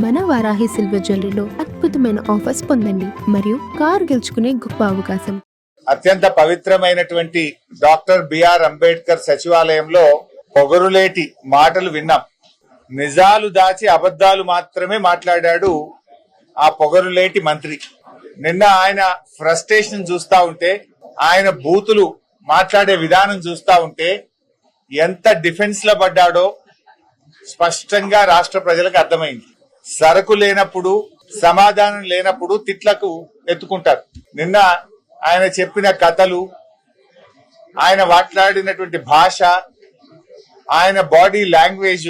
మన వారాహి సిల్వర్ జ్యువెలరీలో అద్భుతమైన ఆఫర్స్ పొందండి మరియు కారు గెలుచుకునే గొప్ప అవకాశం. అత్యంత పవిత్రమైనటువంటి డాక్టర్ బిఆర్ అంబేద్కర్ సచివాలయంలో పొగరులేటి మాటలు విన్నాం. నిజాలు దాచి అబద్ధాలు మాత్రమే మాట్లాడాడు ఆ పొగరులేటి మంత్రి. నిన్న ఆయన ఫ్రస్ట్రేషన్ చూస్తా ఉంటే, ఆయన బూతులు మాట్లాడే విధానం చూస్తా ఉంటే ఎంత డిఫెన్స్ లో పడ్డాడో స్పష్టంగా రాష్ట్ర ప్రజలకు అర్థమైంది. సరకు లేనప్పుడు, సమాధానం లేనప్పుడు తిట్లకు ఎత్తుకుంటారు. నిన్న ఆయన చెప్పిన కథలు, ఆయన మాట్లాడినటువంటి భాష, ఆయన బాడీ లాంగ్వేజ్,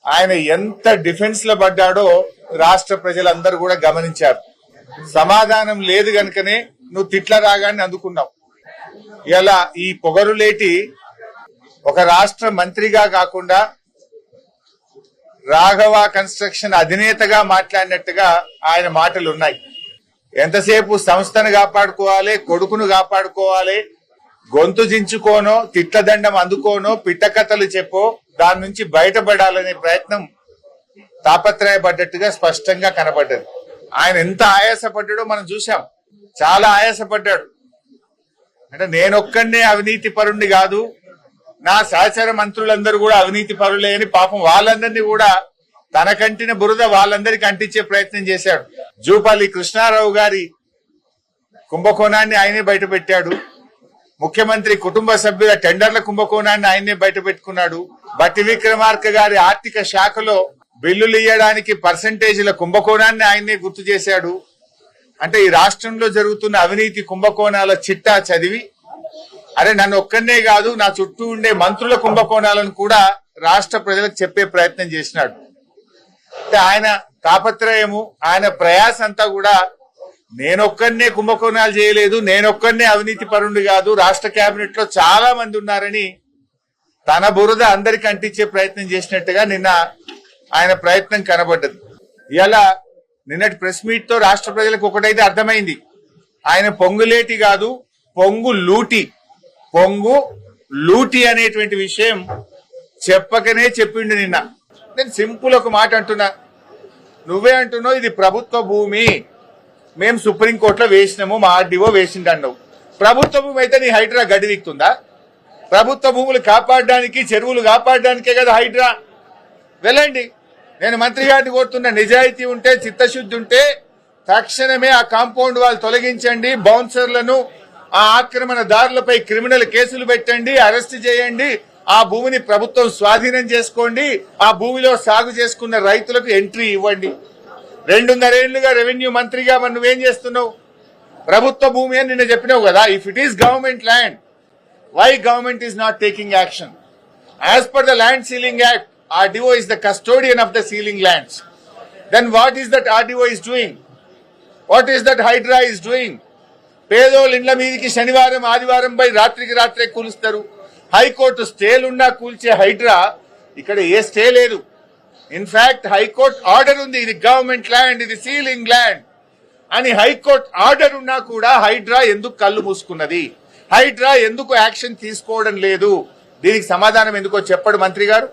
ఆయన ఎంత డిఫెన్స్ లో పడ్డాడో రాష్ట్ర ప్రజలందరూ కూడా గమనించారు. సమాధానం లేదు గనుకనే నువ్వు తిట్ల రాగాన్ని అందుకున్నావు. ఇలా ఈ పొగరులేటి ఒక రాష్ట్ర మంత్రిగా కాకుండా రాఘవ కన్స్ట్రక్షన్ అధినేతగా మాట్లాడినట్టుగా ఆయన మాటలు ఉన్నాయి. ఎంతసేపు సంస్థను కాపాడుకోవాలి, కొడుకును కాపాడుకోవాలి, గొంతు జించుకోనో, తిట్లదండం అందుకోనో, పిట్టకథలు చెప్పో దాని నుంచి బయటపడాలనే ప్రయత్నం తాపత్రయపడ్డట్టుగా స్పష్టంగా కనబడ్డది. ఆయన ఎంత ఆయాసపడ్డాడో మనం చూసాం. చాలా ఆయాసపడ్డాడు. అంటే నేనొక్కడే అవినీతి పరుణ్ణి కాదు, నా సహచర మంత్రులందరూ కూడా అవినీతి పరులే అని పాపం వాళ్ళందరినీ కూడా తన కంటిన బురద వాళ్ళందరికీ అంటించే ప్రయత్నం చేశాడు. జూపల్లి కృష్ణారావు గారి కుంభకోణాన్ని ఆయనే బయట పెట్టాడు. ముఖ్యమంత్రి కుటుంబ సభ్యుల టెండర్ల కుంభకోణాన్ని ఆయనే బయట పెట్టుకున్నాడు. బట్టి విక్రమార్క గారి ఆర్థిక శాఖలో బిల్లులు ఇయ్యడానికి పర్సంటేజీల కుంభకోణాన్ని ఆయనే గుర్తు చేశాడు. అంటే ఈ రాష్ట్రంలో జరుగుతున్న అవినీతి కుంభకోణాల చిట్టా చదివి, అరే నన్ను ఒక్కనే కాదు, నా చుట్టూ ఉండే మంత్రుల కుంభకోణాలను కూడా రాష్ట్ర ప్రజలకు చెప్పే ప్రయత్నం చేసినాడు. ఆయన తాపత్రయము, ఆయన ప్రయాస అంతా కూడా నేనొక్కనే కుంభకోణాలు చేయలేదు, నేనొక్కనే అవినీతి పరుండు కాదు, రాష్ట్ర కేబినెట్ లో చాలా మంది ఉన్నారని తన బురద అందరికి అంటించే ప్రయత్నం చేసినట్టుగా నిన్న ఆయన ప్రయత్నం కనబడ్డది. ఇలా నిన్నటి ప్రెస్ మీట్ తో రాష్ట్ర ప్రజలకు ఒకటైతే అర్థమైంది, ఆయన పొంగులేటి కాదు, పొంగు లూటి అనేటువంటి విషయం చెప్పకనే చెప్పిండు నిన్న. నేను సింపుల్ ఒక మాట అంటున్నా, నువ్వే అంటున్నావు ఇది ప్రభుత్వ భూమి, మేము సుప్రీంకోర్టులో వేసినాము, మా ఆర్డీఓ వేసిండన్నావు. ప్రభుత్వ భూమి అయితే నీ హైడ్రా గడి వీక్తుందా? ప్రభుత్వ భూములు కాపాడడానికి, చెరువులు కాపాడడానికే కదా హైడ్రా. వెళ్ళండి, నేను మంత్రి గారిని కోరుతున్నా, నిజాయితీ ఉంటే, చిత్తశుద్ధి ఉంటే తక్షణమే ఆ కాంపౌండ్ వాళ్ళు తొలగించండి, బౌన్సర్లను, ఆ ఆక్రమణదారులపై క్రిమినల్ కేసులు పెట్టండి, అరెస్ట్ చేయండి, ఆ భూమిని ప్రభుత్వం స్వాధీనం చేసుకోండి, ఆ భూమిలో సాగు చేసుకున్న రైతులకు ఎంట్రీ ఇవ్వండి. 2.5 ఏళ్లుగా రెవెన్యూ మంత్రిగా మరి నువ్వేం చేస్తున్నావు? ప్రభుత్వ భూమి అని నిన్న చెప్పినావు కదా. If it is government land, why government is not taking action? As per the land ceiling act, RDO is the custodian of the sealing lands. Then what is that RDO is doing? What is that Hydra is doing? పేదోళ్ళ ఇండ్ల మీదకి శనివారం ఆదివారం పై రాత్రికి రాత్రే కూలుస్తారు. High court స్టేలున్నా కూల్చే Hydraa ఇక్కడ a stay లేదు. In fact high court order ఉంది, ఇది గవర్నమెంట్ ల్యాండ్, ఇది సీలింగ్ ల్యాండ్ అని హైకోర్టు ఆర్డర్ ఉన్నా కూడా హైడ్రా ఎందుకు కళ్ళు మూసుకున్నది? హైడ్రా ఎందుకు యాక్షన్ తీసుకోవడం లేదు? దీనికి సమాధానం ఎందుకో చెప్పడు మంత్రి గారు.